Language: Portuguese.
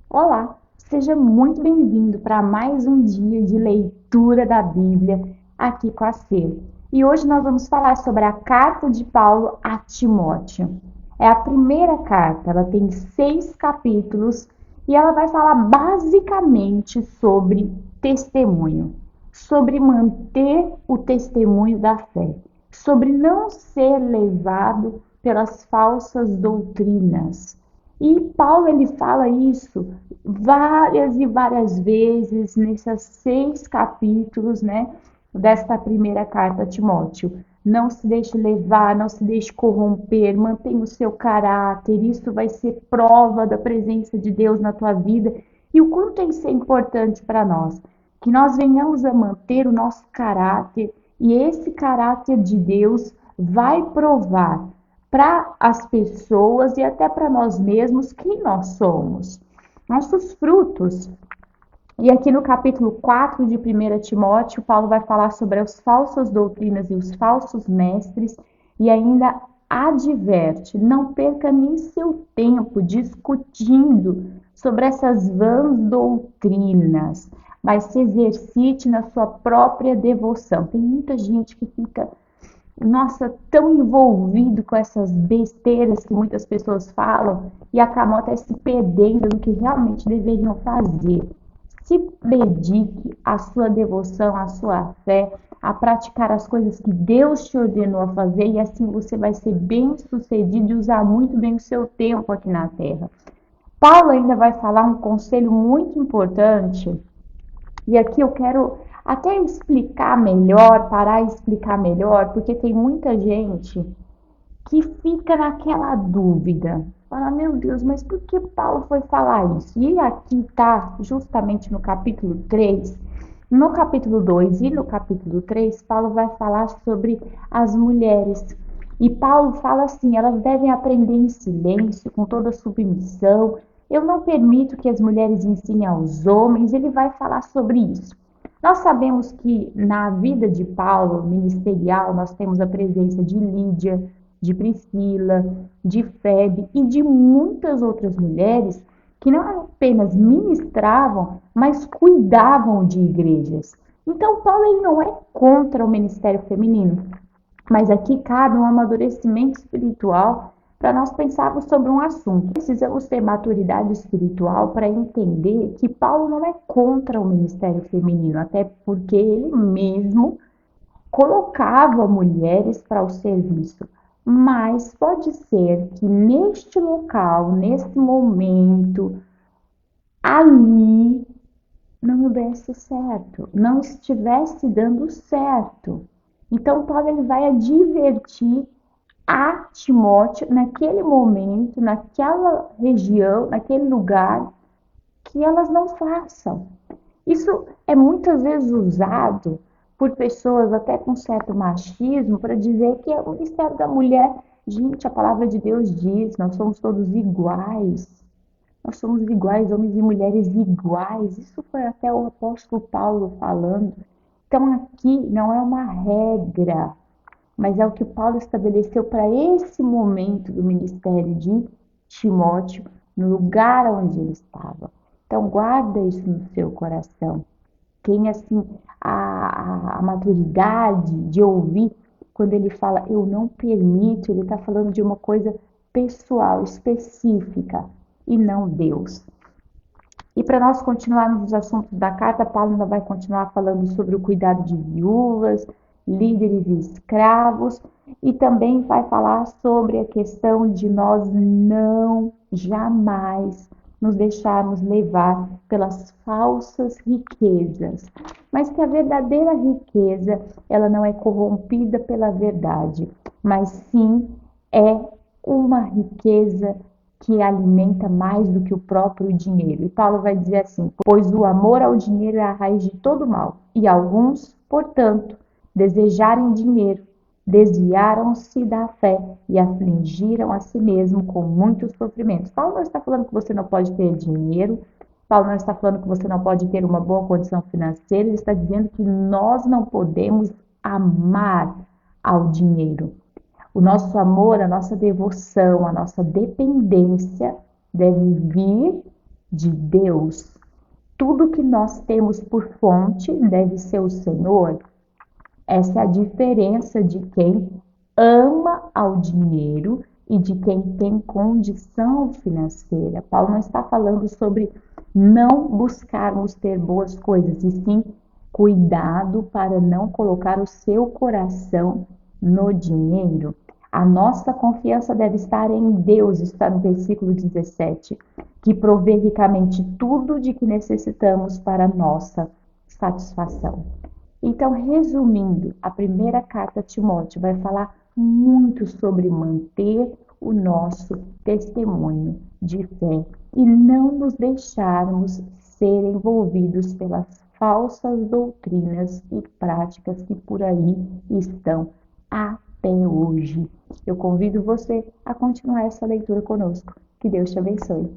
Olá, seja muito bem-vindo para mais um dia de leitura da Bíblia aqui com a C. E hoje nós vamos falar sobre a carta de Paulo a Timóteo. É a primeira carta, ela tem 6 capítulos e ela vai falar basicamente sobre testemunho, sobre manter o testemunho da fé, sobre não ser levado pelas falsas doutrinas. E Paulo ele fala isso várias e várias vezes nesses 6 capítulos, né, desta primeira carta a Timóteo. Não se deixe levar, não se deixe corromper, mantenha o seu caráter. Isso vai ser prova da presença de Deus na tua vida e o quanto isso é importante para nós, que nós venhamos a manter o nosso caráter e esse caráter de Deus vai provar para as pessoas e até para nós mesmos quem nós somos, nossos frutos. E aqui no capítulo 4 de 1 Timóteo, Paulo vai falar sobre as falsas doutrinas e os falsos mestres e ainda adverte, não perca nem seu tempo discutindo sobre essas vãs doutrinas, mas se exercite na sua própria devoção. Tem muita gente que fica tão envolvido com essas besteiras que muitas pessoas falam e acabam até se perdendo no que realmente deveriam fazer. Se dedique à sua devoção, à sua fé, a praticar as coisas que Deus te ordenou a fazer e assim você vai ser bem sucedido e usar muito bem o seu tempo aqui na terra. Paulo ainda vai falar um conselho muito importante e aqui eu quero até explicar melhor, parar e explicar melhor, porque tem muita gente que fica naquela dúvida. Fala, meu Deus, mas por que Paulo foi falar isso? E aqui está, justamente no capítulo 3, no capítulo 2 e no capítulo 3, Paulo vai falar sobre as mulheres. E Paulo fala assim: elas devem aprender em silêncio, com toda submissão. Eu não permito que as mulheres ensinem aos homens. Ele vai falar sobre isso. Nós sabemos que na vida de Paulo, ministerial, nós temos a presença de Lídia, de Priscila, de Febe e de muitas outras mulheres que não apenas ministravam, mas cuidavam de igrejas. Então, Paulo ele não é contra o ministério feminino, mas aqui cabe um amadurecimento espiritual para nós pensarmos sobre um assunto. Precisamos ter maturidade espiritual para entender que Paulo não é contra o ministério feminino, até porque ele mesmo colocava mulheres para o serviço. Mas pode ser que neste local, neste momento, ali não desse certo, não estivesse dando certo. Então, Paulo ele vai advertir a Timóteo naquele momento, naquela região, naquele lugar, que elas não façam. Isso é muitas vezes usado por pessoas até com certo machismo para dizer que é o ministério da mulher. Gente, a palavra de Deus diz, nós somos todos iguais. Nós somos iguais, homens e mulheres iguais. Isso foi até o apóstolo Paulo falando. Então aqui não é uma regra, mas é o que Paulo estabeleceu para esse momento do ministério de Timóteo, no lugar onde ele estava. Então guarda isso no seu coração. Tenha assim a maturidade de ouvir quando ele fala eu não permito, ele está falando de uma coisa pessoal, específica, e não Deus. E para nós continuarmos os assuntos da carta, Paulo ainda vai continuar falando sobre o cuidado de viúvas, líderes e escravos, e também vai falar sobre a questão de nós não jamais nos deixarmos levar pelas falsas riquezas, mas que a verdadeira riqueza, ela não é corrompida pela verdade, mas sim é uma riqueza que alimenta mais do que o próprio dinheiro. E Paulo vai dizer assim: pois o amor ao dinheiro é a raiz de todo mal, e alguns, portanto, desejarem dinheiro, desviaram-se da fé e afligiram a si mesmo com muitos sofrimentos. Paulo não está falando que você não pode ter dinheiro, Paulo não está falando que você não pode ter uma boa condição financeira, ele está dizendo que nós não podemos amar ao dinheiro. O nosso amor, a nossa devoção, a nossa dependência deve vir de Deus. Tudo que nós temos por fonte deve ser o Senhor. Essa é a diferença de quem ama ao dinheiro e de quem tem condição financeira. Paulo não está falando sobre não buscarmos ter boas coisas, e sim cuidado para não colocar o seu coração no dinheiro. A nossa confiança deve estar em Deus, está no versículo 17, que provê ricamente tudo de que necessitamos para a nossa satisfação. Então, resumindo, a primeira carta a Timóteo vai falar muito sobre manter o nosso testemunho de fé e não nos deixarmos ser envolvidos pelas falsas doutrinas e práticas que por aí estão até hoje. Eu convido você a continuar essa leitura conosco. Que Deus te abençoe.